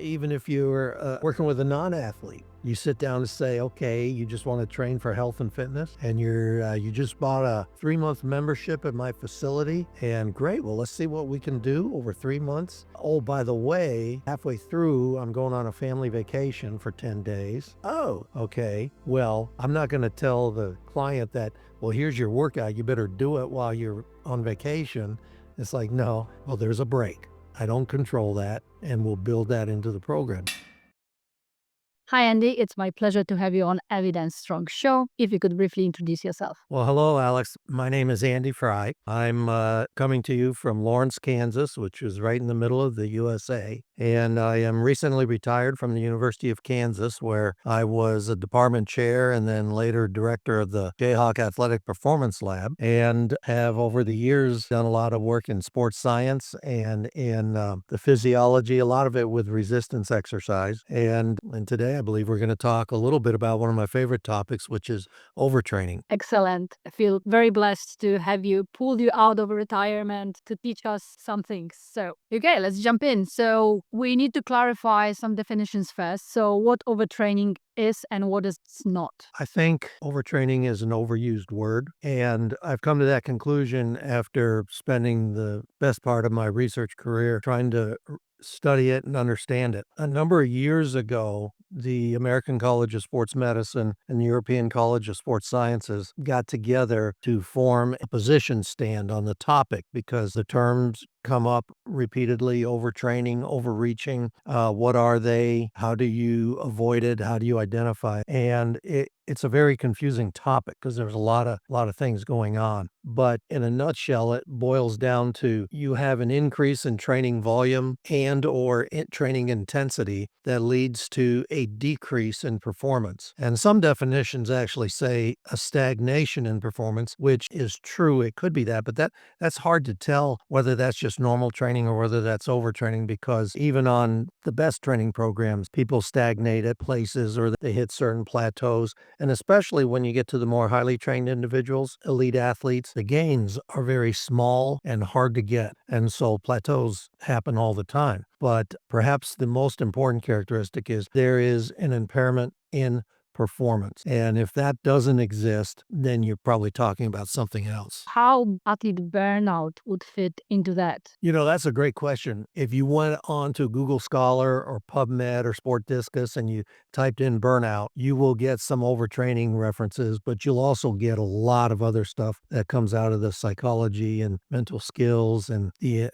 Even if you're working with a non-athlete, you sit down and say, okay, you just want to train for health and fitness, and you just bought a 3-month membership at my facility, and great. Well, let's see what we can do over 3 months. Oh, by the way, halfway through, I'm going on a family vacation for 10 days. Oh, okay. Well, I'm not going to tell the client that, well, here's your workout. You better do it while you're on vacation. It's like, no, well, there's a break. I don't control that, and we'll build that into the program. Hi, Andy. It's my pleasure to have you on Evidence Strong Show. If you could briefly introduce yourself. Well, hello, Alex. My name is Andy Fry. I'm coming to you from Lawrence, Kansas, which is right in the middle of the USA. And I am recently retired from the University of Kansas, where I was a department chair and then later director of the Jayhawk Athletic Performance Lab, and have over the years done a lot of work in sports science and in the physiology, a lot of it with resistance exercise. And today I believe we're going to talk a little bit about one of my favorite topics, which is overtraining. Excellent. I feel very blessed to have you pulled you out of retirement to teach us some things. So, okay, let's jump in. So, we need to clarify some definitions first. So, what overtraining is and what is not? I think overtraining is an overused word, and I've come to that conclusion after spending the best part of my research career trying to study it and understand it. A number of years ago, the American College of Sports Medicine and the European College of Sports Sciences got together to form a position stand on the topic because the terms come up repeatedly: overtraining, overreaching. What are they? How do you avoid it? How do you identify? And it's a very confusing topic because there's a lot of things going on. But in a nutshell, it boils down to you have an increase in training volume and or training intensity that leads to a decrease in performance. And some definitions actually say a stagnation in performance, which is true. It could be that, but that's hard to tell whether that's just normal training or whether that's overtraining, because even on the best training programs, people stagnate at places or they hit certain plateaus. And especially when you get to the more highly trained individuals, elite athletes, the gains are very small and hard to get. And so plateaus happen all the time. But perhaps the most important characteristic is there is an impairment in performance. And if that doesn't exist, then you're probably talking about something else. How athlete burnout would fit into that? That's a great question. If you went on to Google Scholar or PubMed or Sport Discus and you typed in burnout, you will get some overtraining references, but you'll also get a lot of other stuff that comes out of the psychology and mental skills and the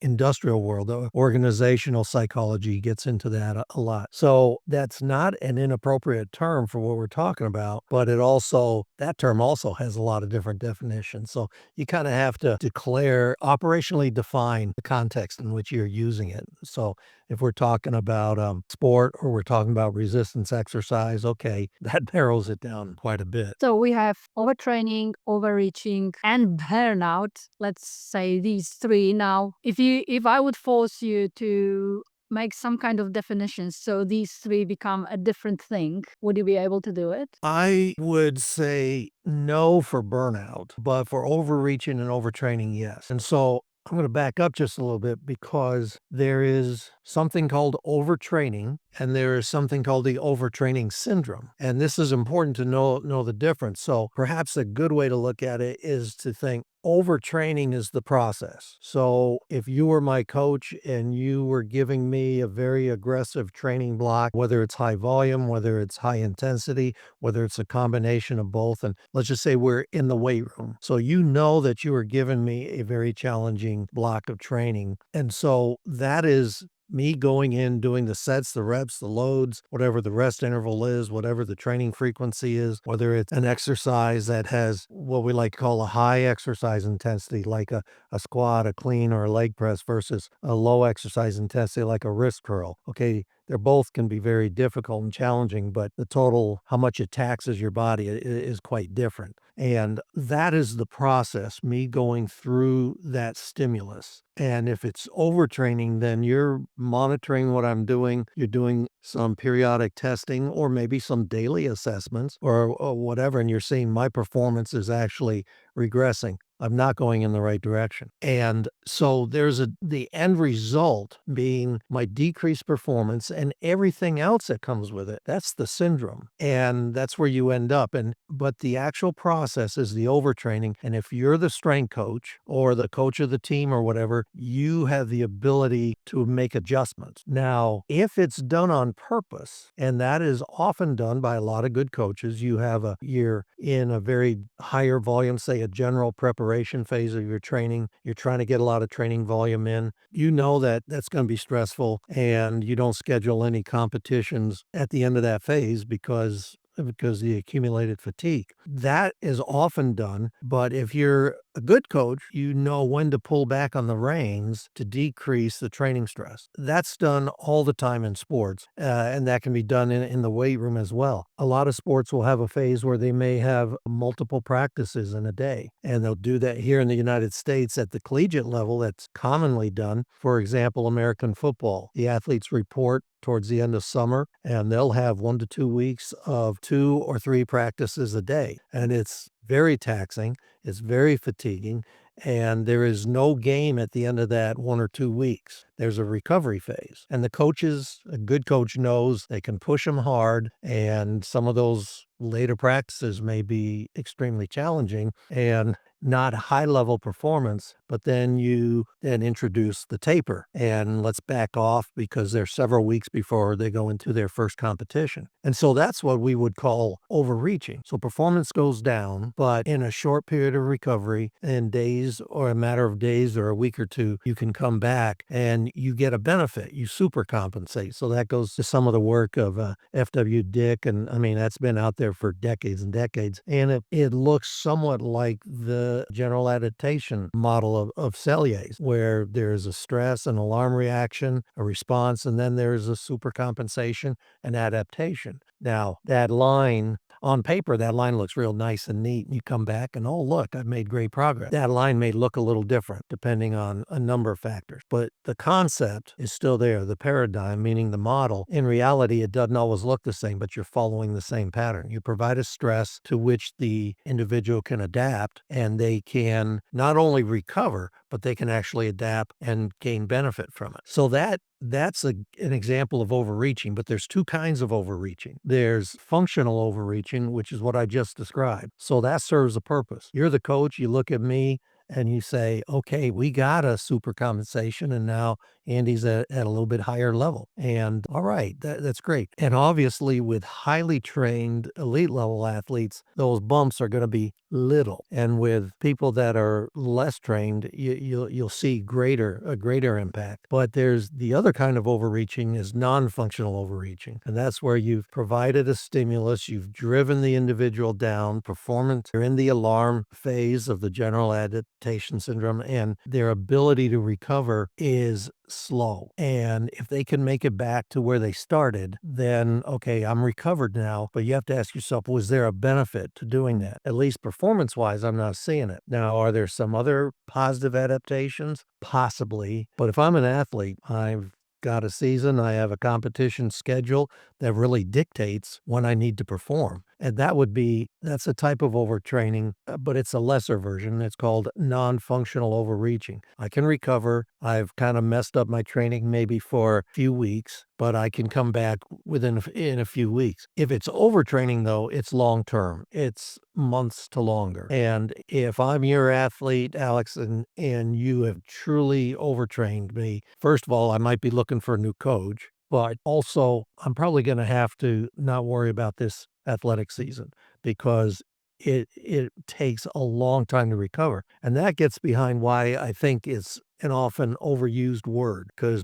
industrial world. The organizational psychology gets into that a lot. So that's not an inappropriate term for what we're talking about, but that term also has a lot of different definitions. So you kind of have to operationally define the context in which you're using it. So if we're talking about sport or we're talking about resistance exercise, okay, that narrows it down quite a bit. So we have overtraining, overreaching, and burnout. Let's say these three. Now, if I would force you to make some kind of definition so these three become a different thing, would you be able to do it? I would say no for burnout, but for overreaching and overtraining, yes. And so I'm going to back up just a little bit because there is something called overtraining and there is something called the overtraining syndrome. And this is important to know the difference. So perhaps a good way to look at it is to think overtraining is the process. So if you were my coach and you were giving me a very aggressive training block, whether it's high volume, whether it's high intensity, whether it's a combination of both, and let's just say we're in the weight room. So you know that you are giving me a very challenging block of training. And so that is me going in, doing the sets, the reps, the loads, whatever the rest interval is, whatever the training frequency is, whether it's an exercise that has what we like to call a high exercise intensity, like a squat, a clean, or a leg press versus a low exercise intensity, like a wrist curl. Okay, they're both can be very difficult and challenging, but the total, how much it taxes your body is quite different. And that is the process, me going through that stimulus. And if it's overtraining, then you're monitoring what I'm doing. You're doing some periodic testing or maybe some daily assessments or whatever. And you're seeing my performance is actually regressing. I'm not going in the right direction. And so there's the end result being my decreased performance and everything else that comes with it. That's the syndrome. And that's where you end up. But the actual process is the overtraining. And if you're the strength coach or the coach of the team or whatever, you have the ability to make adjustments. Now, if it's done on purpose, and that is often done by a lot of good coaches, you're in a very higher volume, say a general preparation phase of your training. You're trying to get a lot of training volume in. You know that that's going to be stressful, and you don't schedule any competitions at the end of that phase because the accumulated fatigue. That is often done, but if you're a good coach, you know when to pull back on the reins to decrease the training stress. That's done all the time in sports, and that can be done in the weight room as well. A lot of sports will have a phase where they may have multiple practices in a day, and they'll do that here in the United States at the collegiate level. That's commonly done. For example, American football. The athletes report towards the end of summer, and they'll have 1 to 2 weeks of 2 or 3 practices a day, and it's very taxing, it's very fatiguing, and there is no game at the end of that 1 or 2 weeks. There's a recovery phase, and a good coach knows they can push them hard, and some of those later practices may be extremely challenging and not high level performance, but then you then introduce the taper and let's back off because there's several weeks before they go into their first competition. And so that's what we would call overreaching. So performance goes down, but in a short period of recovery, in days or a matter of days or a week or two, you can come back and you get a benefit. You super compensate. So that goes to some of the work of F.W. Dick. And I mean, that's been out there for decades and decades. And it looks somewhat like the general adaptation model of Cellier's, where there's a stress, an alarm reaction, a response, and then there's a super compensation and adaptation. Now, that line on paper, that line looks real nice and neat. And you come back and, oh, look, I've made great progress. That line may look a little different depending on a number of factors, but the concept is still there. The paradigm, meaning the model, in reality, it doesn't always look the same, but you're following the same pattern. You provide a stress to which the individual can adapt, and they can not only recover, but they can actually adapt and gain benefit from it. So that's an example of overreaching, but there's two kinds of overreaching. There's functional overreaching, which is what I just described. So that serves a purpose. You're the coach, you look at me and you say, okay, we got a super compensation and now Andy's at a little bit higher level. And all right, that's great. And obviously with highly trained elite level athletes, those bumps are going to be little. And with people that are less trained, you'll see a greater impact. But there's the other kind of overreaching is non-functional overreaching. And that's where you've provided a stimulus, you've driven the individual down, performance, they're in the alarm phase of the general adaptation syndrome, and their ability to recover is slow. And if they can make it back to where they started, then okay, I'm recovered now. But you have to ask yourself, was there a benefit to doing that? At least performance wise, I'm not seeing it. Now, are there some other positive adaptations? Possibly. But if I'm an athlete, I've got a season, I have a competition schedule that really dictates when I need to perform. And that's a type of overtraining, but it's a lesser version. It's called non-functional overreaching. I can recover. I've kind of messed up my training maybe for a few weeks, but I can come back in a few weeks. If it's overtraining though, it's long term. It's months to longer. And if I'm your athlete, Alex, and you have truly overtrained me, first of all, I might be looking for a new coach, but also I'm probably going to have to not worry about this athletic season because it takes a long time to recover. And that gets behind why I think it's an often overused word because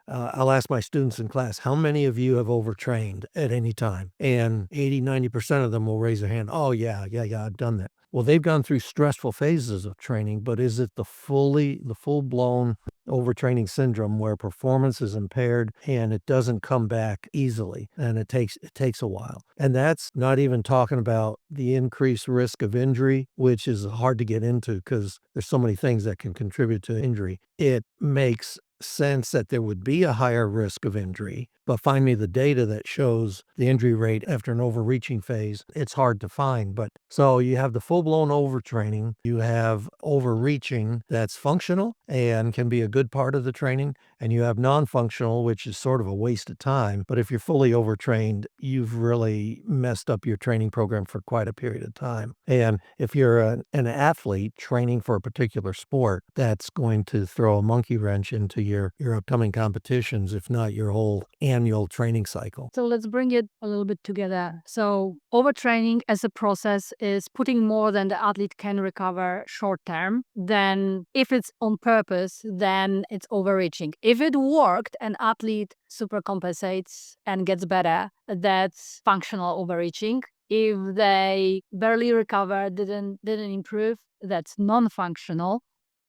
I'll ask my students in class, how many of you have overtrained at any time? And 80, 90% of them will raise their hand. Oh, yeah, I've done that. Well, they've gone through stressful phases of training, but is it the full-blown overtraining syndrome where performance is impaired and it doesn't come back easily and it takes a while? And that's not even talking about the increased risk of injury, which is hard to get into because there's so many things that can contribute to injury. It makes sense that there would be a higher risk of injury, but find me the data that shows the injury rate after an overreaching phase. It's hard to find. But so you have the full-blown overtraining, you have overreaching that's functional and can be a good part of the training, and you have non-functional, which is sort of a waste of time. But if you're fully overtrained, you've really messed up your training program for quite a period of time. And if you're an athlete training for a particular sport, that's going to throw a monkey wrench into your upcoming competitions, if not your whole annual training cycle. So let's bring it a little bit together. So overtraining as a process is putting more than the athlete can recover short term. Then if it's on purpose, then it's overreaching. If it worked, an athlete super compensates and gets better, that's functional overreaching. If they barely recover, didn't improve, that's non-functional.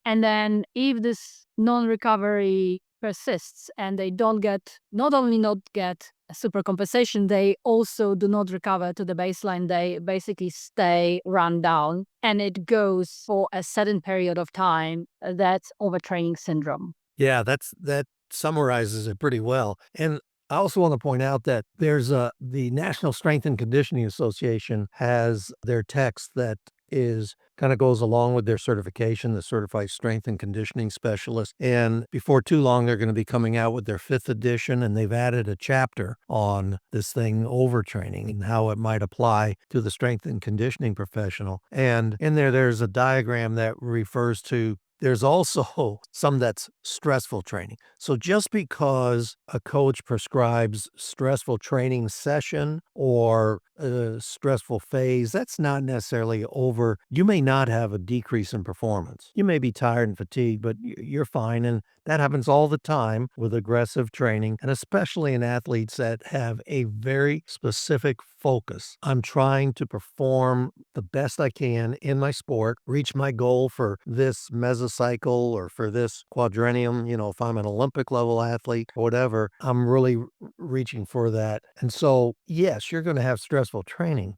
And then if this non-recovery persists and they don't get, not only not get a super compensation, they also do not recover to the baseline. They basically stay run down and it goes for a certain period of time. That's overtraining syndrome. Yeah, that summarizes it pretty well. And I also want to point out that there's the National Strength and Conditioning Association has their text that is kind of goes along with their certification, the Certified Strength and Conditioning Specialist. And before too long, they're going to be coming out with their 5th edition, and they've added a chapter on this thing, overtraining, and how it might apply to the strength and conditioning professional. And in there, there's a diagram that refers to there's also some that's stressful training. So just because a coach prescribes stressful training session or a stressful phase, that's not necessarily over. You may not have a decrease in performance. You may be tired and fatigued, but you're fine. And that happens all the time with aggressive training, and especially in athletes that have a very specific focus. I'm trying to perform the best I can in my sport, reach my goal for this mesocycle or for this quadrennium. If I'm an Olympic level athlete or whatever, I'm really reaching for that. And so, yes, you're going to have stressful training,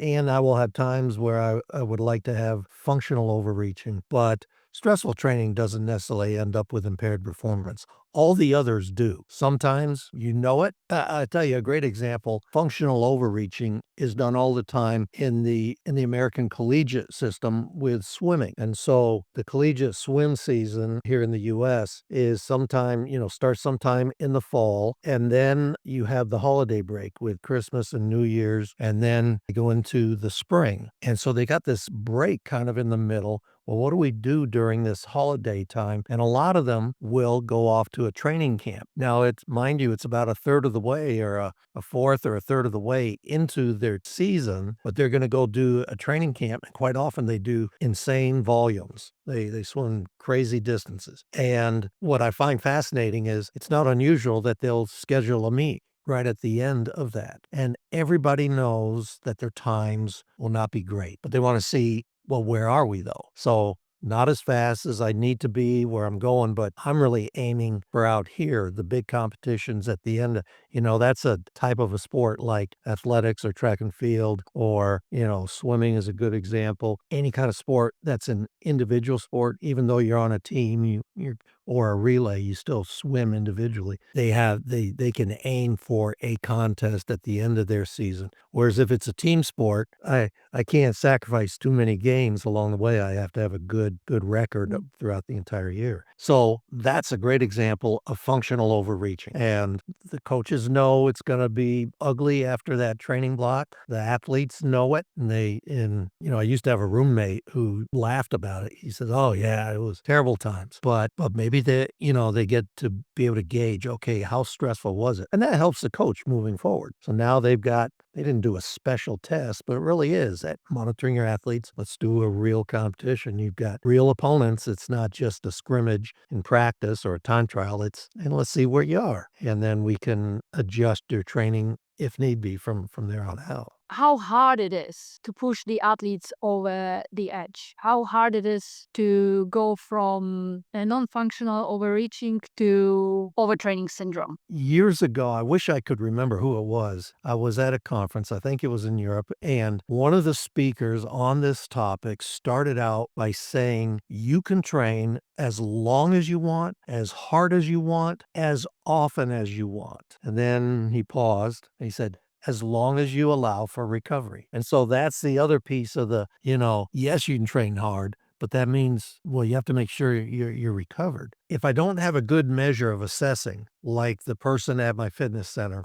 and I will have times where I would like to have functional overreaching, but stressful training doesn't necessarily end up with impaired performance. All the others do. Sometimes you know it. I tell you a great example. Functional overreaching is done all the time in the American collegiate system with swimming. And so the collegiate swim season here in the US is starts sometime in the fall, and then you have the holiday break with Christmas and New Year's, and then they go into the spring. And so they got this break kind of in the middle. Well, what do we do during this holiday time? And a lot of them will go off to a training camp. Now, mind you, it's about a third of the way or a fourth or a third of the way into their season, but they're going to go do a training camp. And quite often they do insane volumes. They swim crazy distances. And what I find fascinating is it's not unusual that they'll schedule a meet right at the end of that. And everybody knows that their times will not be great, but they want to see, well, where are we though? So not as fast as I need to be where I'm going, but I'm really aiming for out here, the big competitions at the end. That's a type of a sport like athletics or track and field or, swimming is a good example. Any kind of sport that's an individual sport, even though you're on a team, you're or a relay, you still swim individually. They can aim for a contest at the end of their season. Whereas if it's a team sport, I can't sacrifice too many games along the way. I have to have a good record throughout the entire year. So that's a great example of functional overreaching. And the coaches know it's going to be ugly after that training block. The athletes know it. And I used to have a roommate who laughed about it. He says, "Oh yeah, it was terrible times." But maybe they get to be able to gauge, okay, how stressful was it? And that helps the coach moving forward. So now they didn't do a special test, but it really is at monitoring your athletes. Let's do a real competition. You've got real opponents. It's not just a scrimmage in practice or a time trial. And let's see where you are. And then we can adjust your training if need be from there on out. how hard it is to push the athletes over the edge, how hard it is to go from a non-functional overreaching to overtraining syndrome. Years ago, I wish I could remember who it was. I was at a conference, I think it was in Europe, and one of the speakers on this topic started out by saying, you can train as long as you want, as hard as you want, as often as you want. And then he paused. He said, as long as you allow for recovery. And so that's the other piece of the, yes, you can train hard, but that means, well, you have to make sure you're recovered. If I don't have a good measure of assessing, like the person at my fitness center,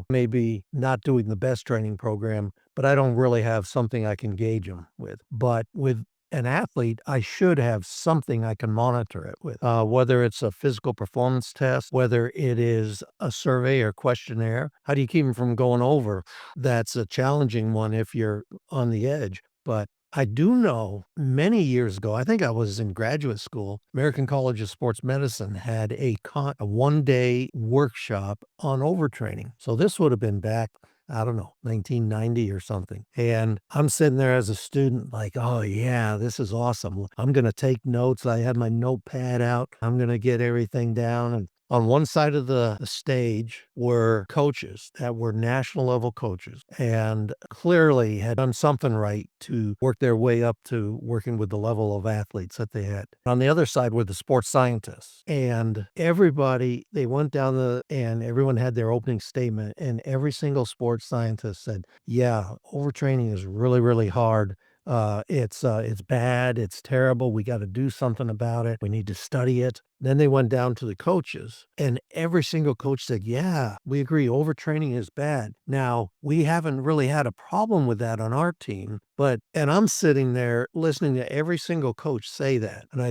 maybe not doing the best training program, but I don't really have something I can gauge them with. But with an athlete, I should have something I can monitor it with, whether it's a physical performance test, whether it is a survey or questionnaire. How do you keep them from going over? That's a challenging one if you're on the edge. But I do know many years ago, I think I was in graduate school, American College of Sports Medicine had a one-day workshop on overtraining. So this would have been back, I don't know, 1990 or something. And I'm sitting there as a student like, oh yeah, this is awesome. I'm going to take notes. I had my notepad out. I'm going to get everything down. And on one side of the stage were coaches that were national level coaches and clearly had done something right to work their way up to working with the level of athletes that they had. On the other side were the sports scientists. And everybody, they went down and everyone had their opening statement, and every single sports scientist said, yeah, overtraining is really, really hard. It's bad. It's terrible. We got to do something about it. We need to study it. Then they went down to the coaches, and every single coach said, yeah, we agree. Overtraining is bad. Now, we haven't really had a problem with that on our team, and I'm sitting there listening to every single coach say that. And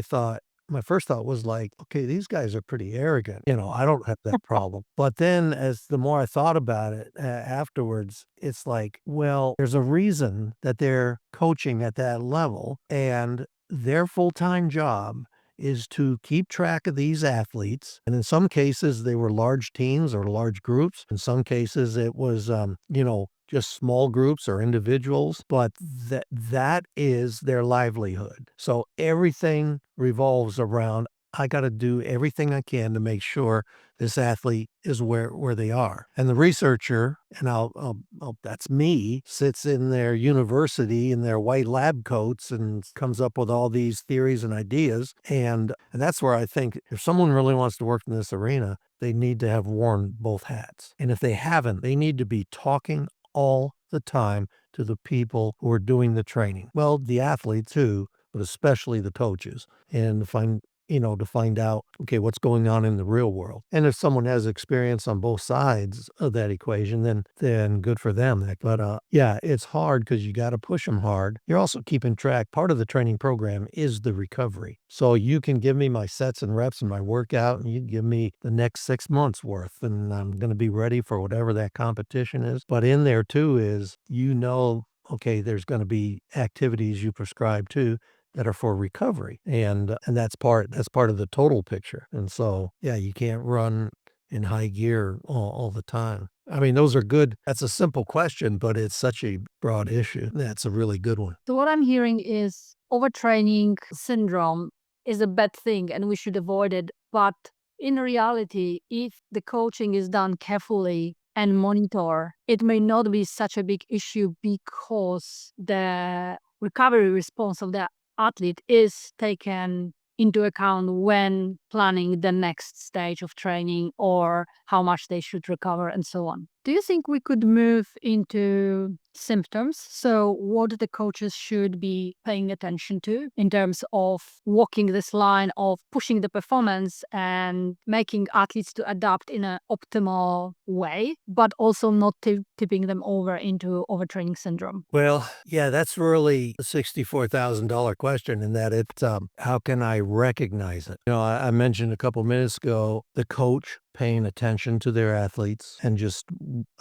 my first thought was like, okay, these guys are pretty arrogant. I don't have that problem. But then as the more I thought about it afterwards, it's like, well, there's a reason that they're coaching at that level, and their full-time job is to keep track of these athletes. And in some cases, they were large teams or large groups. In some cases, it was, just small groups or individuals, but that is their livelihood. So everything revolves around, I got to do everything I can to make sure this athlete is where they are. And the researcher, and that's me, sits in their university in their white lab coats and comes up with all these theories and ideas. And that's where I think if someone really wants to work in this arena, they need to have worn both hats. And if they haven't, they need to be talking all the time to the people who are doing the training. Well, the athletes too, but especially the coaches, and to find out, okay, what's going on in the real world. And if someone has experience on both sides of that equation, then good for them. But yeah, it's hard because you got to push them hard. You're also keeping track. Part of the training program is the recovery. So you can give me my sets and reps and my workout, and you give me the next 6 months worth, and I'm going to be ready for whatever that competition is. But in there too is, okay, there's going to be activities you prescribe too that are for recovery. And that's part of the total picture. And so, yeah, you can't run in high gear all the time. I mean, those are good. That's a simple question, but it's such a broad issue. That's a really good one. So what I'm hearing is overtraining syndrome is a bad thing and we should avoid it. But in reality, if the coaching is done carefully and monitor, it may not be such a big issue because the recovery response of the athlete is taken into account when planning the next stage of training or how much they should recover and so on. Do you think we could move into symptoms? So what the coaches should be paying attention to in terms of walking this line of pushing the performance and making athletes to adapt in an optimal way, but also not tipping them over into overtraining syndrome? Well, yeah, that's really a $64,000 question in that how can I recognize it? I mentioned a couple minutes ago, the coach paying attention to their athletes and just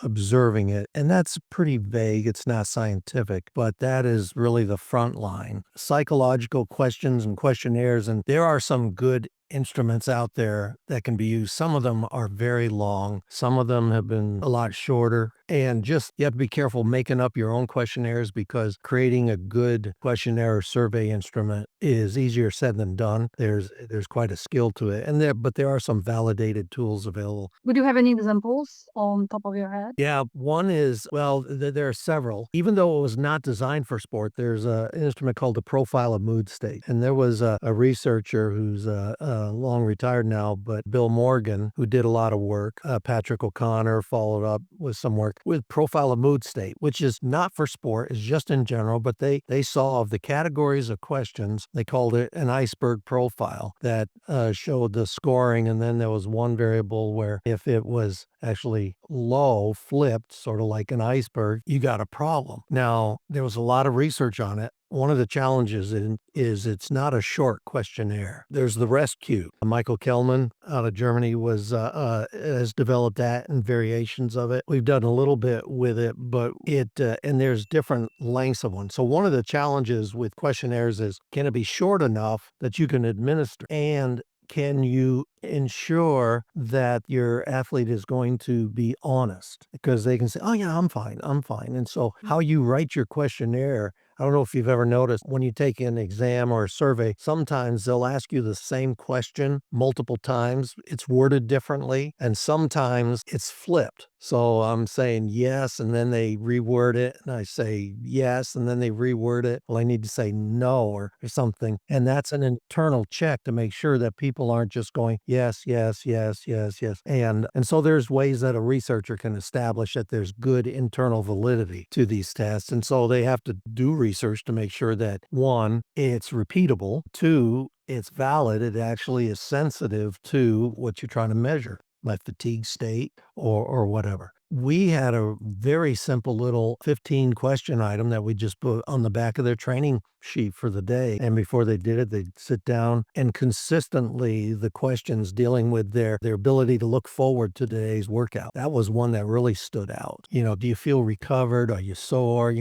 observing it. And that's pretty vague. It's not scientific, but that is really the front line. Psychological questions and questionnaires, and there are some good instruments out there that can be used. Some of them are very long. Some of them have been a lot shorter. And just you have to be careful making up your own questionnaires because creating a good questionnaire or survey instrument is easier said than done. There's quite a skill to it, and there are some validated tools available. Would you have any examples on top of your head? Yeah, one is well, there are several. Even though it was not designed for sport, there's an instrument called the Profile of Mood State, and there was a researcher who's long retired now, but Bill Morgan, who did a lot of work. Patrick O'Connor followed up with some work with Profile of Mood State, which is not for sport; it's just in general. But they saw of the categories of questions, they called it an iceberg profile that showed the scoring, and then there was one variable where if it was actually low, flipped, sort of like an iceberg, you got a problem. Now, there was a lot of research on it. One of the challenges is it's not a short questionnaire. There's the rest cube. Michael Kellman out of Germany has developed that and variations of it. We've done a little bit with it, but and there's different lengths of one. So one of the challenges with questionnaires is, can it be short enough that you can administer, and can you ensure that your athlete is going to be honest? Because they can say, "Oh, yeah, I'm fine. I'm fine." And so how you write your questionnaire, I don't know if you've ever noticed when you take an exam or a survey, sometimes they'll ask you the same question multiple times. It's worded differently, and sometimes it's flipped. So I'm saying yes, and then they reword it, and I say yes, and then they reword it. Well, I need to say no or something. And that's an internal check to make sure that people aren't just going, yes, yes, yes, yes, yes. And so there's ways that a researcher can establish that there's good internal validity to these tests. And so they have to do research to make sure that one, it's repeatable, two, it's valid, it actually is sensitive to what you're trying to measure, like fatigue state or whatever. We had a very simple little 15 question item that we just put on the back of their training sheet for the day. And before they did it, they'd sit down and consistently the questions dealing with their ability to look forward to today's workout. That was one that really stood out. Do you feel recovered? Are you sore?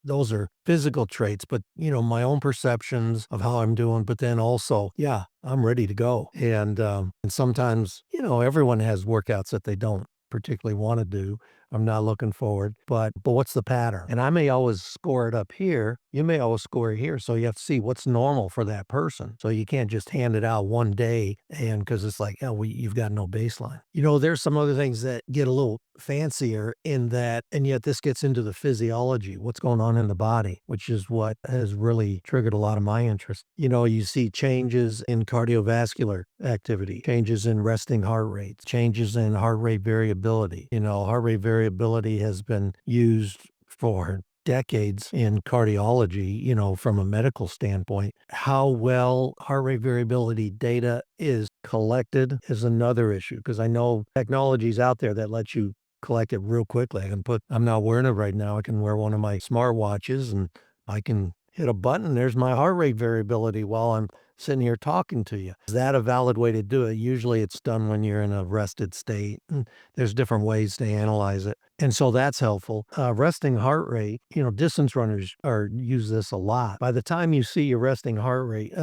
Those are physical traits, but my own perceptions of how I'm doing, but then also, yeah, I'm ready to go. And sometimes, everyone has workouts that they don't particularly want to do. I'm not looking forward, but what's the pattern? And I may always score it up here. You may always score it here. So you have to see what's normal for that person. So you can't just hand it out one day and because it's like, oh, you've got no baseline. There's some other things that get a little fancier in that, and yet this gets into the physiology, what's going on in the body, which is what has really triggered a lot of my interest. You see changes in cardiovascular activity, changes in resting heart rates, changes in heart rate variability. Heart rate variability has been used for decades in cardiology, from a medical standpoint. How well heart rate variability data is collected is another issue because I know technology's out there that lets you collect it real quickly. I'm not wearing it right now. I can wear one of my smartwatches and I can hit a button. There's my heart rate variability while I'm sitting here talking to you. Is that a valid way to do it? Usually it's done when you're in a rested state. And there's different ways to analyze it. And so that's helpful. Resting heart rate, distance runners use this a lot. By the time you see your resting heart rate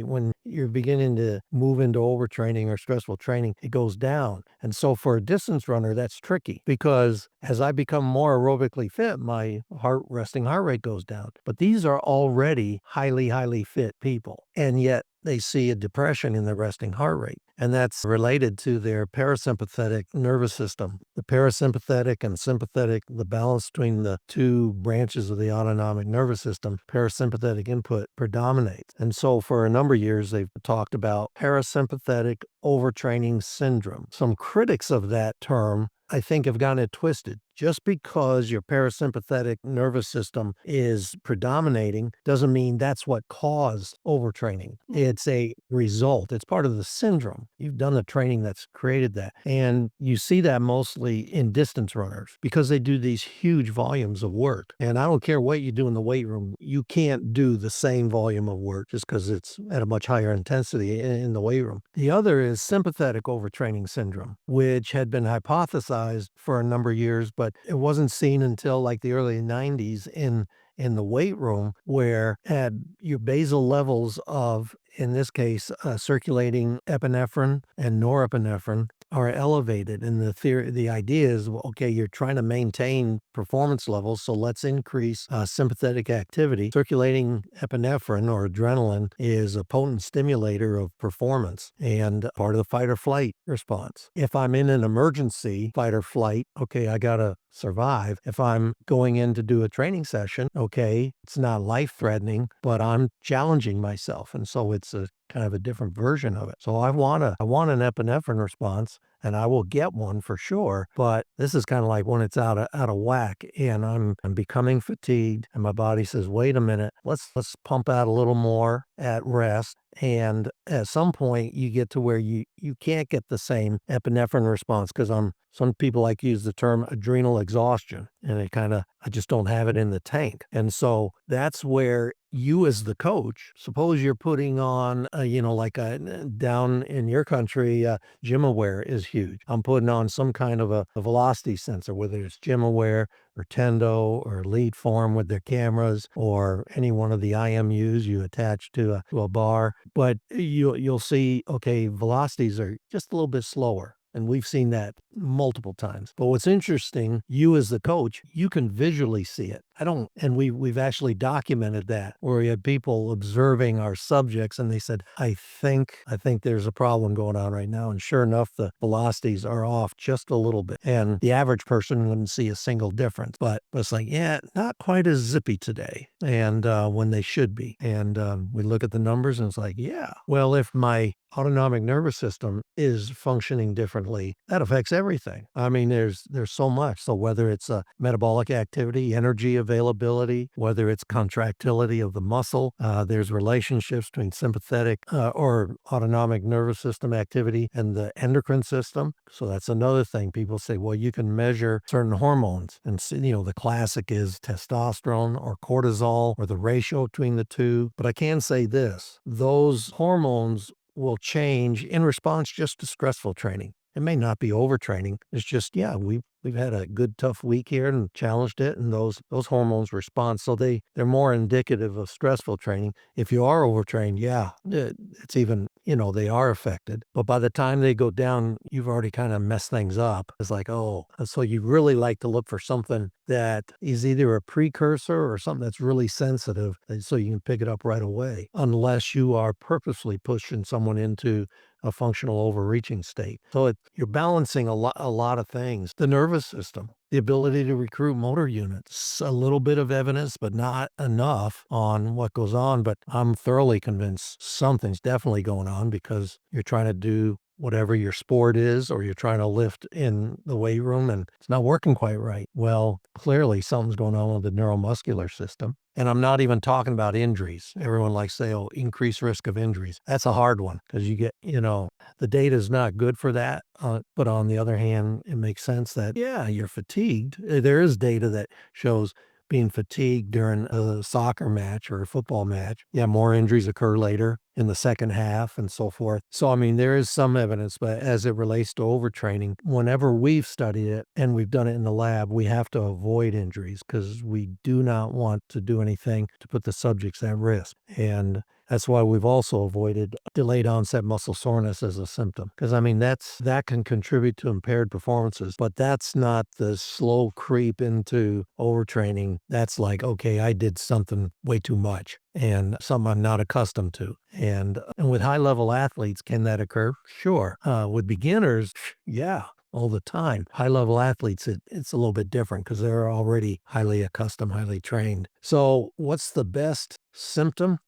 when you're beginning to move into overtraining or stressful training, it goes down. And so for a distance runner, that's tricky because as I become more aerobically fit, my resting heart rate goes down. But these are already highly, highly fit people. And yet they see a depression in the resting heart rate. And that's related to their parasympathetic nervous system. The parasympathetic and sympathetic, the balance between the two branches of the autonomic nervous system, parasympathetic input predominates. And so for a number of years, they've talked about parasympathetic overtraining syndrome. Some critics of that term, I think, have gotten it twisted. Just because your parasympathetic nervous system is predominating doesn't mean that's what caused overtraining. It's a result. It's part of the syndrome. You've done the training that's created that. And you see that mostly in distance runners because they do these huge volumes of work. And I don't care what you do in the weight room, you can't do the same volume of work just because it's at a much higher intensity in the weight room. The other is sympathetic overtraining syndrome, which had been hypothesized for a number of years, but it wasn't seen until like the early 90s in the weight room where at your basal levels of, in this case, circulating epinephrine and norepinephrine are elevated. And the idea is, well, okay, you're trying to maintain performance levels, so let's increase sympathetic activity. Circulating epinephrine or adrenaline is a potent stimulator of performance and part of the fight or flight response. If I'm in an emergency fight or flight, okay, I gotta survive. If I'm going in to do a training session, okay, it's not life threatening, but I'm challenging myself. And so it's a kind of a different version of it. So I want an epinephrine response, and I will get one for sure. But this is kind of like when it's out of whack and I'm becoming fatigued and my body says, wait a minute, let's pump out a little more at rest. And at some point you get to where you can't get the same epinephrine response because some people like to use the term adrenal exhaustion, and I just don't have it in the tank. And so that's where you as the coach, suppose you're putting on, down in your country, gym aware is huge. I'm putting on some kind of a velocity sensor, whether it's gym aware or Tendo or Lead Form with their cameras or any one of the IMUs you attach to a bar. But you'll see, okay, velocities are just a little bit slower. And we've seen that multiple times. But what's interesting, you as the coach, you can visually see it. I don't, and we've actually documented that where we had people observing our subjects and they said, I think there's a problem going on right now. And sure enough, the velocities are off just a little bit. And the average person wouldn't see a single difference. But it's like, yeah, not quite as zippy today. And when they should be. And we look at the numbers and it's like, yeah, well, if my autonomic nervous system is functioning differently, that affects everything. I mean, there's so much. So whether it's metabolic activity, energy availability, whether it's contractility of the muscle, there's relationships between sympathetic or autonomic nervous system activity and the endocrine system. So that's another thing. People say, well, you can measure certain hormones, and the classic is testosterone or cortisol or the ratio between the two. But I can say this: those hormones will change in response just to stressful training. It may not be overtraining. It's just, yeah, we've had a good tough week here and challenged it, and those hormones respond. So they're more indicative of stressful training. If you are overtrained, yeah, it's even, they are affected. But by the time they go down, you've already kind of messed things up. It's like, oh, so you really like to look for something that is either a precursor or something that's really sensitive, so you can pick it up right away, unless you are purposely pushing someone into a functional overreaching state. So you're balancing a lot of things. The nervous system, the ability to recruit motor units, a little bit of evidence, but not enough on what goes on. But I'm thoroughly convinced something's definitely going on because you're trying to do whatever your sport is, or you're trying to lift in the weight room and it's not working quite right. Well, clearly something's going on with the neuromuscular system. And I'm not even talking about injuries. Everyone likes to say, oh, increased risk of injuries. That's a hard one because you get, the data is not good for that. But on the other hand, it makes sense that, yeah, you're fatigued. There is data that shows being fatigued during a soccer match or a football match. Yeah, more injuries occur later in the second half and so forth. So, I mean, there is some evidence, but as it relates to overtraining, whenever we've studied it and we've done it in the lab, we have to avoid injuries because we do not want to do anything to put the subjects at risk. And that's why we've also avoided delayed onset muscle soreness as a symptom. Because, I mean, that can contribute to impaired performances, but that's not the slow creep into overtraining. That's like, okay, I did something way too much and something I'm not accustomed to. And with high-level athletes, can that occur? Sure. With beginners, yeah, all the time. High-level athletes, it's a little bit different because they're already highly accustomed, highly trained. So what's the best symptom?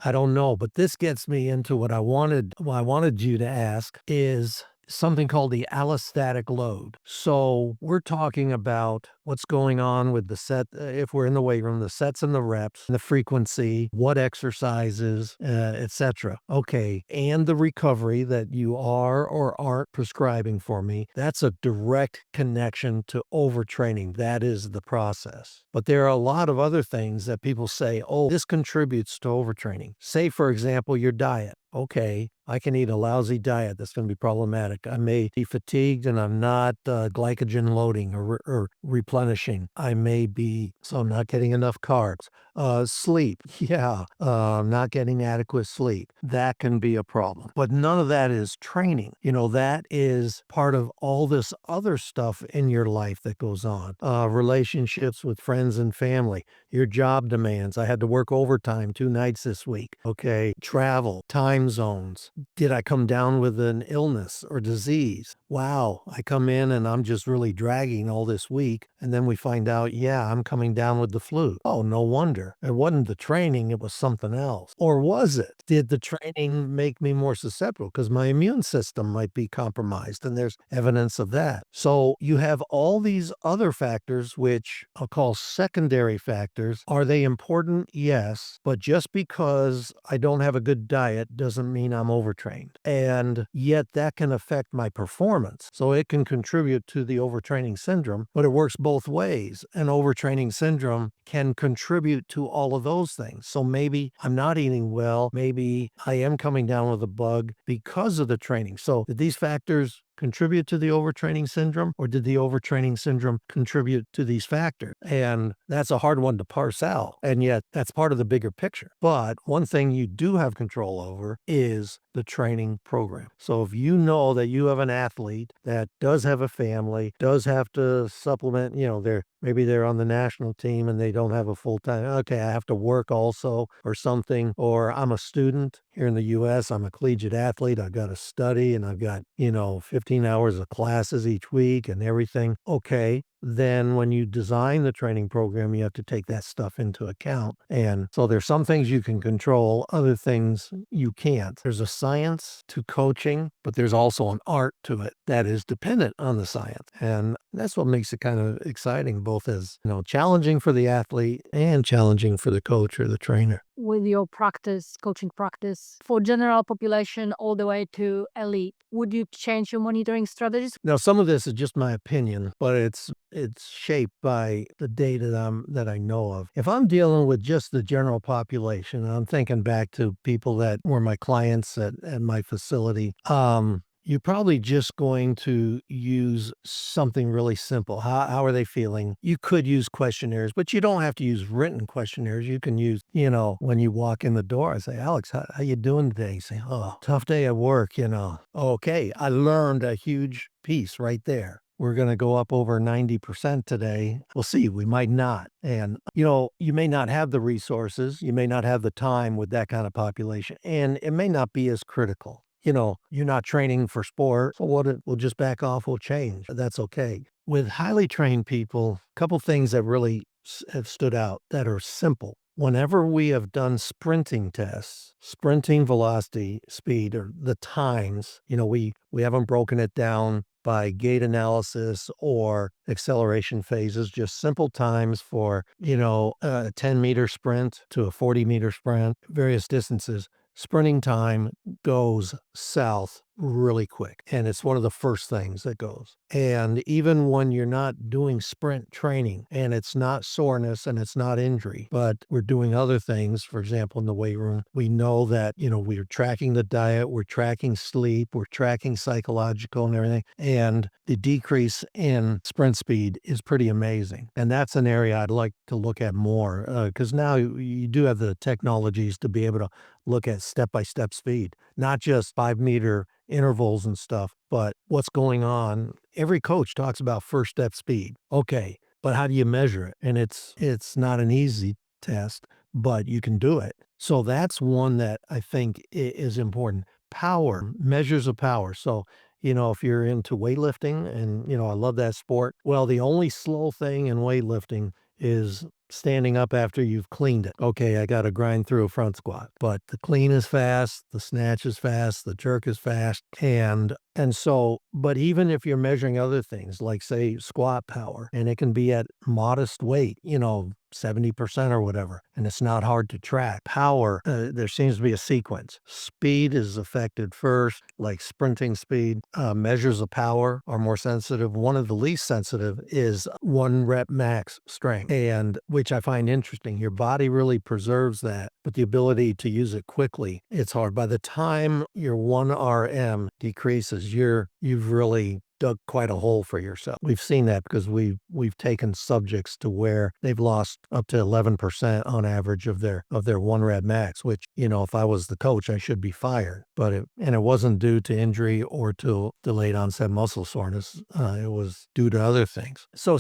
I don't know, but this gets me into what I wanted you to ask is something called the allostatic load. So we're talking about what's going on with the set, if we're in the weight room, the sets and the reps, the frequency, what exercises, etc. Okay, and the recovery that you are or aren't prescribing for me. That's a direct connection to overtraining. That is the process. But there are a lot of other things that people say, oh, this contributes to overtraining. Say, for example, your diet. Okay, I can eat a lousy diet that's going to be problematic. I may be fatigued and I'm not glycogen loading or replenishing. I may be, so I'm not getting enough carbs. Sleep. Yeah. Not getting adequate sleep. That can be a problem. But none of that is training. That is part of all this other stuff in your life that goes on. Relationships with friends and family, your job demands. I had to work overtime 2 nights this week. Okay. Travel, time zones. Did I come down with an illness or disease? Wow. I come in and I'm just really dragging all this week. And then we find out, yeah, I'm coming down with the flu. Oh, no wonder. It wasn't the training, it was something else. Or was it? Did the training make me more susceptible? Because my immune system might be compromised, and there's evidence of that. So you have all these other factors, which I'll call secondary factors. Are they important? Yes. But just because I don't have a good diet doesn't mean I'm overtrained. And yet that can affect my performance. So it can contribute to the overtraining syndrome, but it works both ways. An overtraining syndrome can contribute to all of those things. So maybe I'm not eating well. Maybe I am coming down with a bug because of the training. So did these factors contribute to the overtraining syndrome, or did the overtraining syndrome contribute to these factors? And that's a hard one to parse out. And yet that's part of the bigger picture. But one thing you do have control over is the training program. So if you know that you have an athlete that does have a family, does have to supplement, maybe they're on the national team and they don't have a full-time, okay, I have to work also or something, or I'm a student here in the US, I'm a collegiate athlete, I've got to study and I've got, 15 hours of classes each week and everything. Okay, then when you design the training program, you have to take that stuff into account. And so there's some things you can control, other things you can't. There's a science to coaching, but there's also an art to it that is dependent on the science. And that's what makes it kind of exciting, both as, challenging for the athlete and challenging for the coach or the trainer. With your coaching practice, for general population all the way to elite, would you change your monitoring strategies? Now, some of this is just my opinion, but it's shaped by the data that I know of. If I'm dealing with just the general population, and I'm thinking back to people that were my clients at my facility, you're probably just going to use something really simple. How are they feeling? You could use questionnaires, but you don't have to use written questionnaires. You can use, when you walk in the door, I say, Alex, how you doing today? You say, oh, tough day at work, Okay, I learned a huge piece right there. We're going to go up over 90% today. We'll see. We might not. And, you may not have the resources. You may not have the time with that kind of population. And it may not be as critical. You're not training for sport. So we'll just back off. We'll change. That's okay. With highly trained people, a couple things that really have stood out that are simple. Whenever we have done sprinting tests, sprinting velocity, speed, or the times, we haven't broken it down by gait analysis or acceleration phases, just simple times for, a 10-meter sprint to a 40-meter sprint, various distances. Sprinting time goes south really quick, and it's one of the first things that goes. And even when you're not doing sprint training and it's not soreness and it's not injury, but we're doing other things, for example, in the weight room, we know that, we're tracking the diet, we're tracking sleep, we're tracking psychological and everything. And the decrease in sprint speed is pretty amazing. And that's an area I'd like to look at more because now you do have the technologies to be able to look at step-by-step speed, not just 5-meter intervals and stuff, but what's going on. Every coach talks about first step speed. Okay, but how do you measure it? And it's not an easy test, but you can do it. So that's one that I think is important. Power, measures of power. So, if you're into weightlifting and, I love that sport. Well, the only slow thing in weightlifting is standing up after you've cleaned it. Okay, I got to grind through a front squat, but the clean is fast, the snatch is fast, the jerk is fast. And so, but even if you're measuring other things like say squat power, and it can be at modest weight, 70% or whatever, and it's not hard to track. Power, there seems to be a sequence. Speed is affected first, like sprinting speed. Measures of power are more sensitive. One of the least sensitive is 1 rep max strength, and which I find interesting. Your body really preserves that, but the ability to use it quickly, it's hard. By the time your 1 RM decreases, you've really dug quite a hole for yourself. We've seen that because we've taken subjects to where they've lost up to 11% on average of their 1 rep max, which, if I was the coach, I should be fired. But it wasn't due to injury or to delayed onset muscle soreness. It was due to other things. So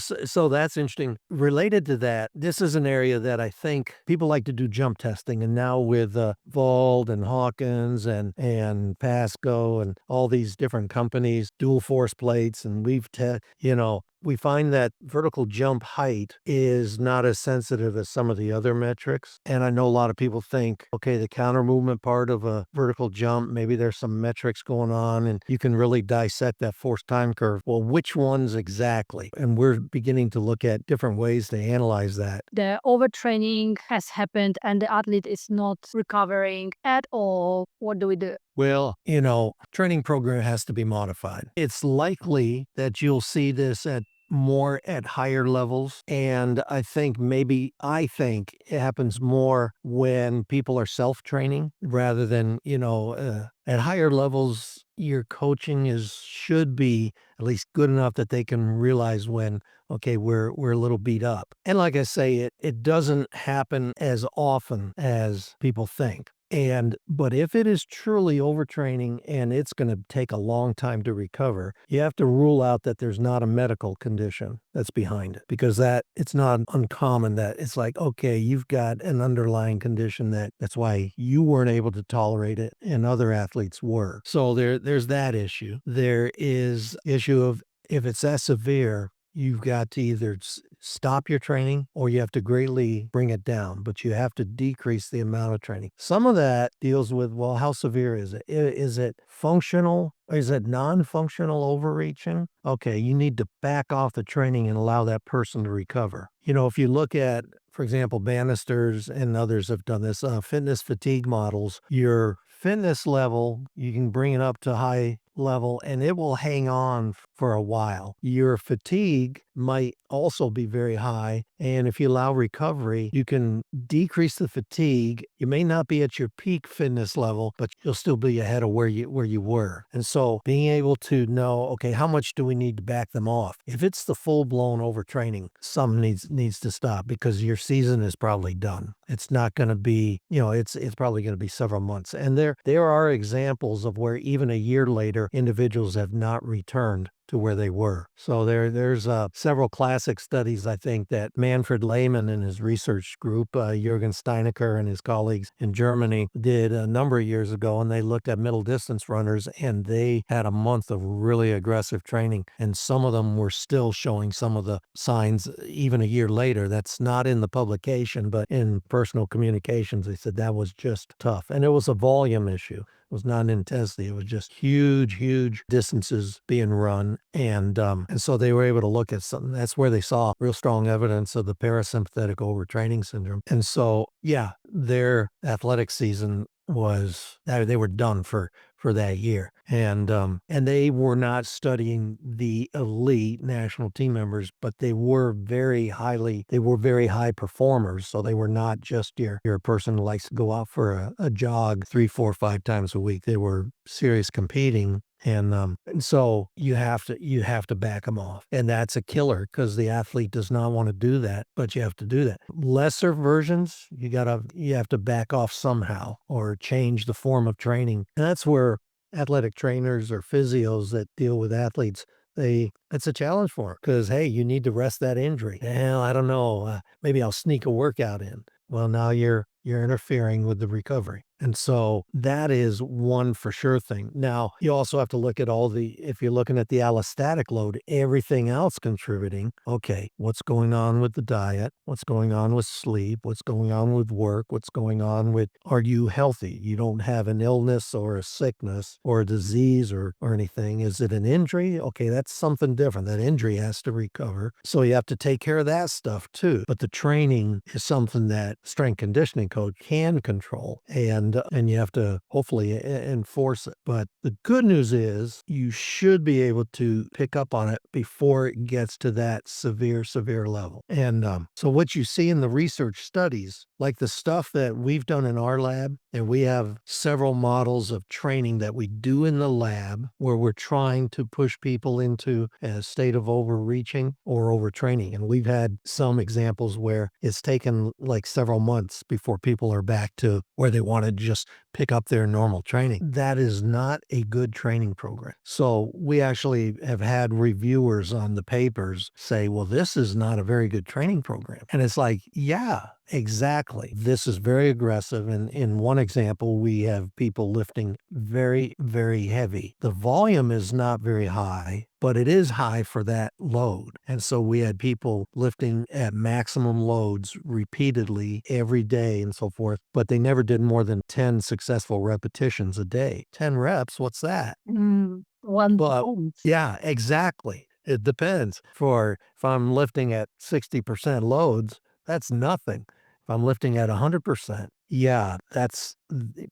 that's interesting. Related to that, this is an area that I think people like to do jump testing, and now with Vald and Hawkins and Pasco and all these different companies, dual force plates, and we find that vertical jump height is not as sensitive as some of the other metrics. And I know a lot of people think, okay, the counter movement part of a vertical jump, maybe there's some metrics going on and you can really dissect that force time curve. Well, which ones exactly? And we're beginning to look at different ways to analyze that. The overtraining has happened and the athlete is not recovering at all. What do we do? Well, training program has to be modified. It's likely that you'll see this at higher levels. And I think it happens more when people are self-training rather than, at higher levels, your coaching should be at least good enough that they can realize when, okay, we're a little beat up. And like I say, it doesn't happen as often as people think. But if it is truly overtraining and it's going to take a long time to recover, you have to rule out that there's not a medical condition that's behind it, because it's not uncommon that it's like, okay, you've got an underlying condition that's why you weren't able to tolerate it and other athletes were. So there's that issue. There is issue of, if it's that severe, you've got to either stop your training or you have to greatly bring it down, but you have to decrease the amount of training. Some of that deals with, well, how severe is it? Is it functional? Is it non-functional overreaching? Okay, you need to back off the training and allow that person to recover. If you look at, for example, Bannisters and others have done this, fitness fatigue models, your fitness level, you can bring it up to high level and it will hang on for a while. Your fatigue might also be very high, and if you allow recovery, you can decrease the fatigue. You may not be at your peak fitness level, but you'll still be ahead of where you were. And so being able to know, okay, how much do we need to back them off? If it's the full-blown overtraining, some needs to stop, because your season is probably done. It's not going to be, it's probably going to be several months. And there are examples of where even a year later, individuals have not returned to where they were. So there's several classic studies, I think, that Manfred Lehmann and his research group, Jürgen Steinecker and his colleagues in Germany, did a number of years ago, and they looked at middle distance runners, and they had a month of really aggressive training, and some of them were still showing some of the signs even a year later. That's not in the publication, but in personal communications, they said that was just tough. And it was a volume issue. It was not an intensity. It was just huge distances being run. And so they were able to look at something. That's where they saw real strong evidence of the parasympathetic overtraining syndrome. And so, yeah, their athletic season they were done for that year. And they were not studying the elite national team members, but they were very high performers. So they were not just your person who likes to go out for a jog 3, 4, 5 times a week. They were serious competing. And so you have to back them off. And that's a killer, because the athlete does not want to do that, but you have to do that. Lesser versions, you have to back off somehow or change the form of training. And that's where athletic trainers or physios that deal with athletes, it's a challenge for them, because, hey, you need to rest that injury. Well, I don't know, maybe I'll sneak a workout in. Well, now you're interfering with the recovery. And so that is one for sure thing. Now, you also have to look at if you're looking at the allostatic load, everything else contributing. Okay, what's going on with the diet? What's going on with sleep? What's going on with work? What's going on with, are you healthy? You don't have an illness or a sickness or a disease or anything. Is it an injury? Okay, that's something different. That injury has to recover. So you have to take care of that stuff too. But the training is something that strength conditioning coach can control, and you have to hopefully enforce it. But the good news is you should be able to pick up on it before it gets to that severe level. And so what you see in the research studies, like the stuff that we've done in our lab, and we have several models of training that we do in the lab where we're trying to push people into a state of overreaching or overtraining. And we've had some examples where it's taken like several months before people are back to where they want to just pick up their normal training. That is not a good training program. So we actually have had reviewers on the papers say, well, this is not a very good training program. And it's like, yeah, exactly. This is very aggressive. And in one example, we have people lifting very heavy. The volume is not very high, but it is high for that load. And so we had people lifting at maximum loads repeatedly every day and so forth, but they never did more than 10 successful repetitions a day. 10 reps, what's that? One But point. yeah, exactly. It depends. If I'm lifting at 60% loads, that's nothing. If I'm lifting at 100%, yeah,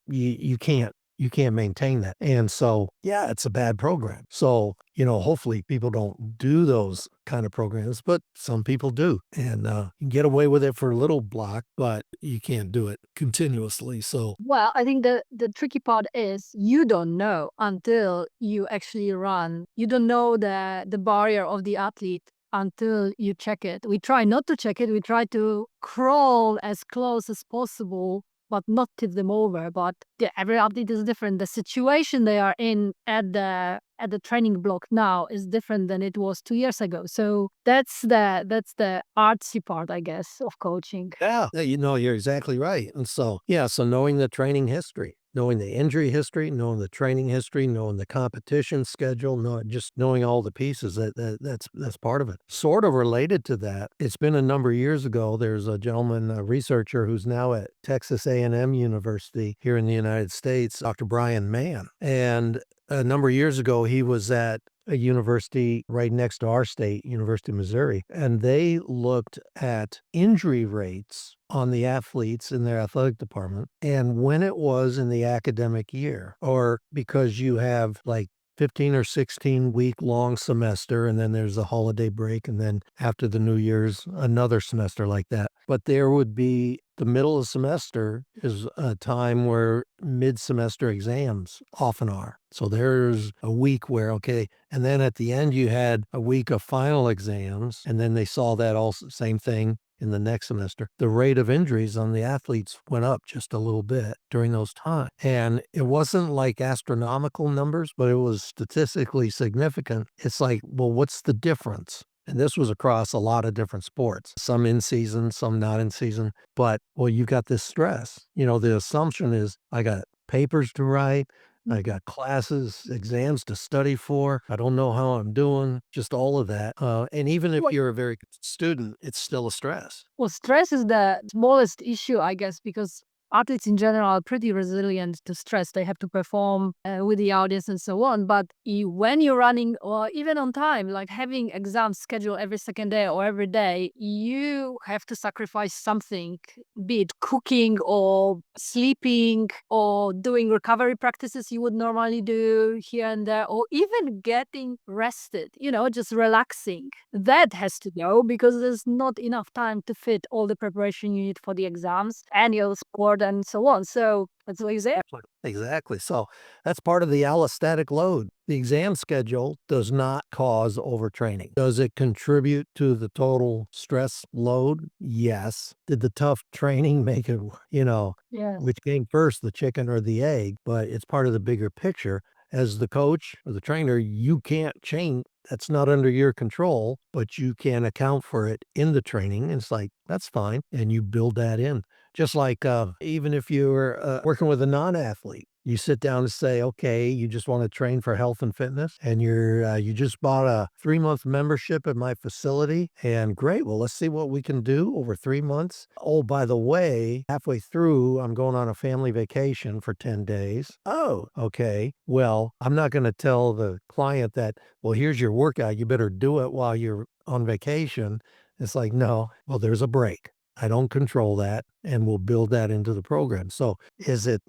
you can't maintain that. And so, yeah, it's a bad program. So, hopefully people don't do those kind of programs, but some people do. And you can get away with it for a little block, but you can't do it continuously. So, Well, I think the tricky part is you don't know until you actually run. You don't know the barrier of the athlete until you check it. We try not to check it. We try to crawl as close as possible, but not tip them over. But every athlete is different. The situation they are in at the training block now is different than it was 2 years ago. So that's the artsy part, I guess, of coaching. yeah, you're exactly right. And so, yeah, so knowing the training history, knowing the injury history, knowing the training history, knowing the competition schedule, just knowing all the pieces, that's part of it. Sort of related to that, it's been a number of years ago. There's a gentleman, a researcher who's now at Texas A&M University here in the United States, Dr. Brian Mann. And a number of years ago, he was at a university right next to our state, University of Missouri, and they looked at injury rates on the athletes in their athletic department and when it was in the academic year, or because you have like 15 or 16 week long semester, and then there's a holiday break, and then after the New Year's, another semester like that. But there would be the middle of semester is a time where mid-semester exams often are. So there's a week where, okay, and then at the end you had a week of final exams, and then they saw that also same thing in the next semester. The rate of injuries on the athletes went up just a little bit during those times. And it wasn't like astronomical numbers, but it was statistically significant. It's like, well, what's the difference? And this was across a lot of different sports, some in season, some not in season. But, well, you've got this stress. The assumption is I got papers to write. I got classes, exams to study for. I don't know how I'm doing, just all of that. And even if you're a very good student, it's still a stress. Well, stress is the smallest issue, I guess, because athletes in general are pretty resilient to stress. They have to perform with the audience and so on. But when you're running, or even on time, like having exams scheduled every second day or every day, you have to sacrifice something, be it cooking or sleeping or doing recovery practices you would normally do here and there, or even getting rested, just relaxing. That has to go because there's not enough time to fit all the preparation you need for the exams and your sport and so on. So that's what you say. Exactly. So that's part of the allostatic load. The exam schedule does not cause overtraining. Does it contribute to the total stress load? Yes. Did the tough training make it, Yes. which came first, the chicken or the egg? But it's part of the bigger picture. As the coach or the trainer, you can't change. That's not under your control, but you can account for it in the training. It's like, that's fine. And you build that in Just like, even if you're, working with a non-athlete, you sit down and say, "Okay, you just wanna train for health and fitness, and you just bought a 3-month membership at my facility, and great, well, let's see what we can do over 3 months. Oh, by the way, halfway through, I'm going on a family vacation for 10 days. Oh, okay. Well, I'm not gonna tell the client that, 'Well, here's your workout, you better do it while you're on vacation.'" It's like, "No, well, there's a break. I don't control that, and we'll build that into the program." So, is it,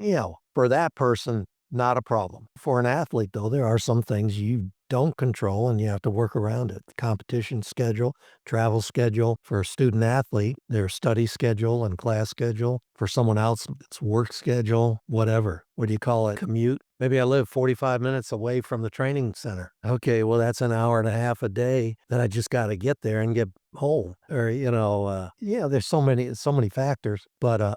for that person, not a problem. For an athlete, though, there are some things you don't control and you have to work around it. Competition schedule, travel schedule for a student athlete, their study schedule and class schedule. For someone else, it's work schedule, whatever. What do you call it? Commute. Maybe I live 45 minutes away from the training center. Okay, well, that's an hour and a half a day that I just got to get there and get home. Or, there's so many factors, but,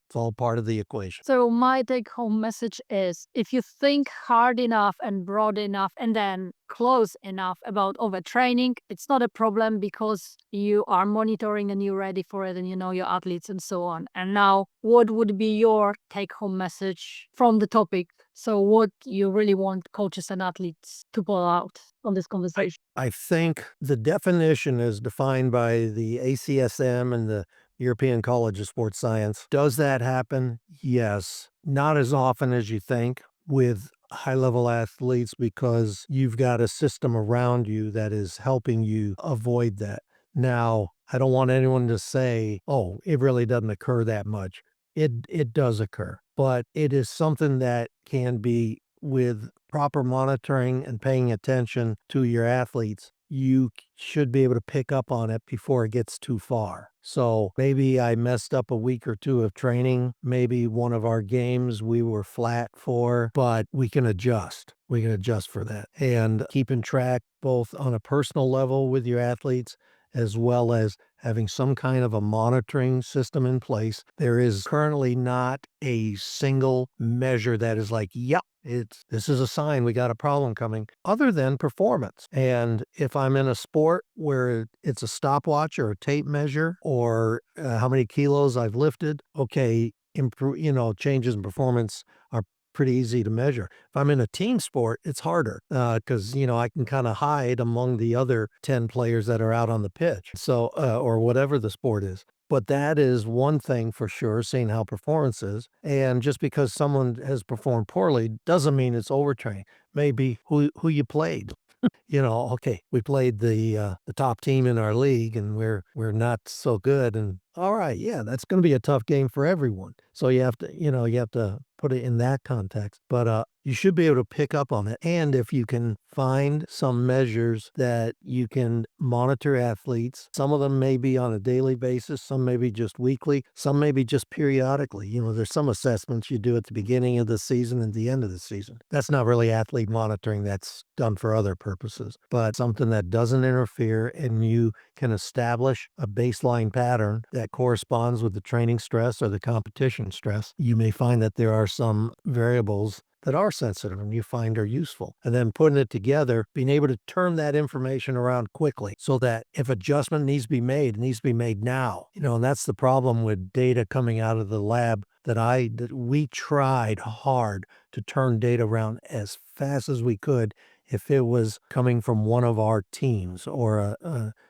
it's all part of the equation. So my take home message is if you think hard enough and broad enough and then close enough about overtraining, it's not a problem because you are monitoring and you're ready for it and you know your athletes and so on. And now, what would be your take home message from the topic? So, what you really want coaches and athletes to pull out on this conversation? I think the definition is defined by the ACSM and the European College of Sports Science. Does that happen? Yes. Not as often as you think with high level athletes because you've got a system around you that is helping you avoid that. Now, I don't want anyone to say, "Oh, it really doesn't occur that much." It does occur, but it is something that can be, with proper monitoring and paying attention to your athletes, you should be able to pick up on it before it gets too far. So maybe I messed up a week or two of training. Maybe one of our games we were flat for, but we can adjust. We can adjust for that. And keeping track both on a personal level with your athletes as well as having some kind of a monitoring system in place. There is currently not a single measure that is like, "Yep, this is a sign we got a problem coming," other than performance. And if I'm in a sport where it's a stopwatch or a tape measure or how many kilos I've lifted, okay, changes in performance are pretty easy to measure. If I'm in a team sport, it's harder because, I can kind of hide among the other 10 players that are out on the pitch. So, or whatever the sport is. But that is one thing for sure, seeing how performance is. And just because someone has performed poorly doesn't mean it's overtraining. Maybe who you played. Okay, we played the top team in our league and we're not so good, and all right, yeah, that's going to be a tough game for everyone. So you have to put it in that context. But you should be able to pick up on it. And if you can find some measures that you can monitor athletes, some of them may be on a daily basis, some may be just weekly, some may be just periodically. There's some assessments you do at the beginning of the season and the end of the season. That's not really athlete monitoring, that's done for other purposes, but something that doesn't interfere and you can establish a baseline pattern that corresponds with the training stress or the competition stress. You may find that there are some variables that are sensitive and you find are useful. And then putting it together, being able to turn that information around quickly so that if adjustment needs to be made, it needs to be made now. And that's the problem with data coming out of the lab that we tried hard to turn data around as fast as we could if it was coming from one of our teams or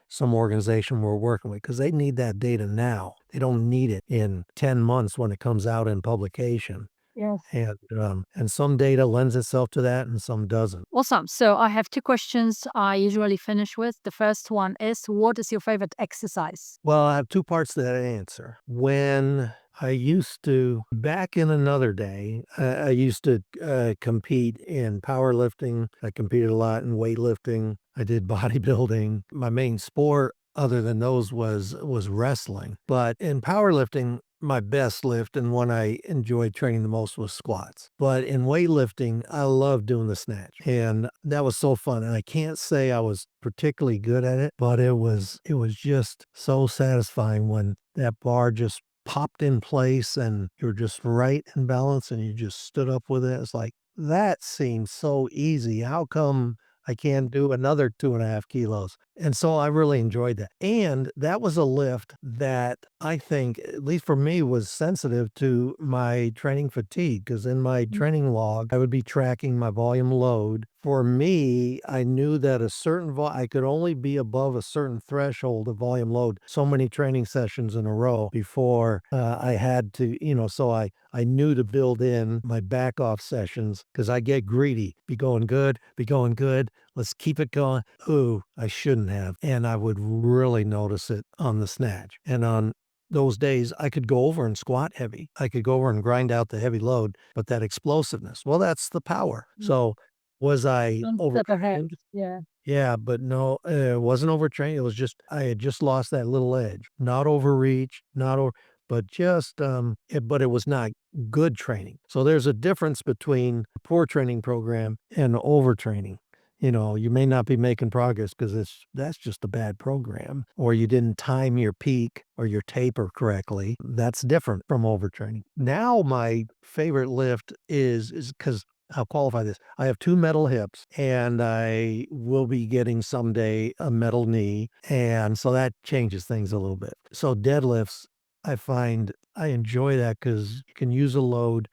some organization we're working with, because they need that data now. They don't need it in 10 months when it comes out in publication. Yes. And some data lends itself to that and some doesn't. Awesome. So I have two questions I usually finish with. The first one is, what is your favorite exercise? Well, I have two parts to that answer. When I used to, back in another day, I used to compete in powerlifting. I competed a lot in weightlifting. I did bodybuilding. My main sport, other than those, was wrestling. But in powerlifting, my best lift and one I enjoyed training the most was squats. But in weightlifting, I love doing the snatch. And that was so fun. And I can't say I was particularly good at it, but it was just so satisfying when that bar just popped in place and you're just right in balance and you just stood up with it. It's like, that seems so easy. How come I can't do another 2.5 kilos? And so I really enjoyed that. And that was a lift that I think, at least for me, was sensitive to my training fatigue. Because in my training log, I would be tracking my volume load. For me, I knew that I could only be above a certain threshold of volume load so many training sessions in a row before I had to, so I knew to build in my back off sessions because I get greedy. Be going good, be going good. Let's keep it going. Ooh, I shouldn't have. And I would really notice it on the snatch. And on those days, I could go over and squat heavy. I could go over and grind out the heavy load, but that explosiveness, well, that's the power. So was I Don't step ahead. overtrained? Yeah. Yeah, but no, it wasn't overtrained. It was just I had just lost that little edge. Not overreach, not over, but just but it was not good training. So there's a difference between a poor training program and overtraining. You may not be making progress because that's just a bad program, or you didn't time your peak or your taper correctly. That's different from overtraining. Now my favorite lift is because I'll qualify this. I have 2 metal hips, and I will be getting someday a metal knee, and so that changes things a little bit. So deadlifts, I find I enjoy that because you can use a load.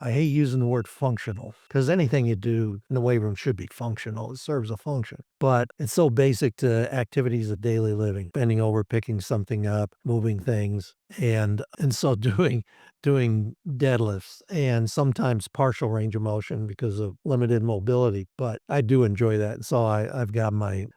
I hate using the word functional because anything you do in the weight room should be functional. It serves a function, but it's so basic to activities of daily living, bending over, picking something up, moving things, and so doing deadlifts and sometimes partial range of motion because of limited mobility, but I do enjoy that. So I've got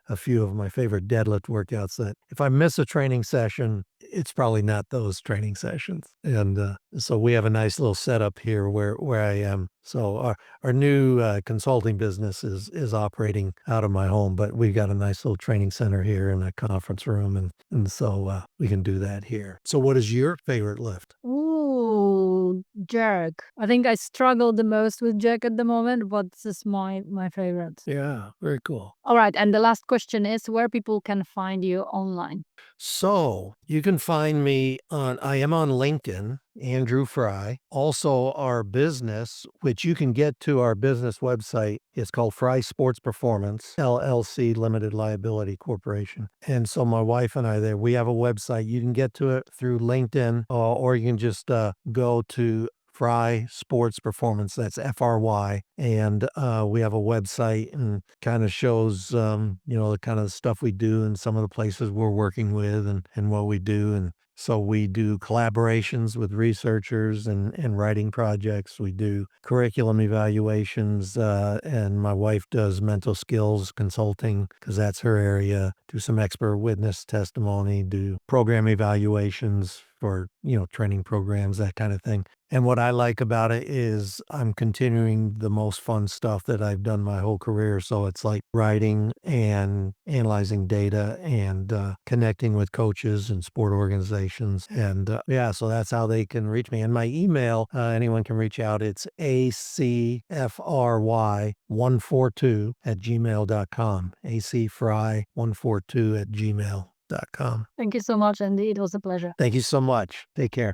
a few of my favorite deadlift workouts that if I miss a training session, it's probably not those training sessions. And so we have a nice little setup here where I am. So our new consulting business is operating out of my home, but we've got a nice little training center here and a conference room, and so we can do that here. So what is your favorite lift? Ooh, jerk. I think I struggle the most with jerk at the moment, but this is my favorite. Yeah, very cool. All right, and the last question is where people can find you online. So you can find me I am on LinkedIn, Andrew Fry. Also, our business, which you can get to our business website, is called Fry Sports Performance, LLC Limited Liability Corporation. And so my wife and I there, we have a website. You can get to it through LinkedIn, or you can just go to Fry Sports Performance. That's FRY. And we have a website and kind of shows, the kind of stuff we do and some of the places we're working with and what we do. And so we do collaborations with researchers and writing projects. We do curriculum evaluations, and my wife does mental skills consulting because that's her area. Do some expert witness testimony, do program evaluations for, training programs, that kind of thing. And what I like about it is I'm continuing the most fun stuff that I've done my whole career. So it's like writing and analyzing data and connecting with coaches and sport organizations. And yeah, so that's how they can reach me. And my email, anyone can reach out. It's acfry142 at gmail.com. acfry142 at gmail.com. Thank you so much, Andy. It was a pleasure. Thank you so much. Take care.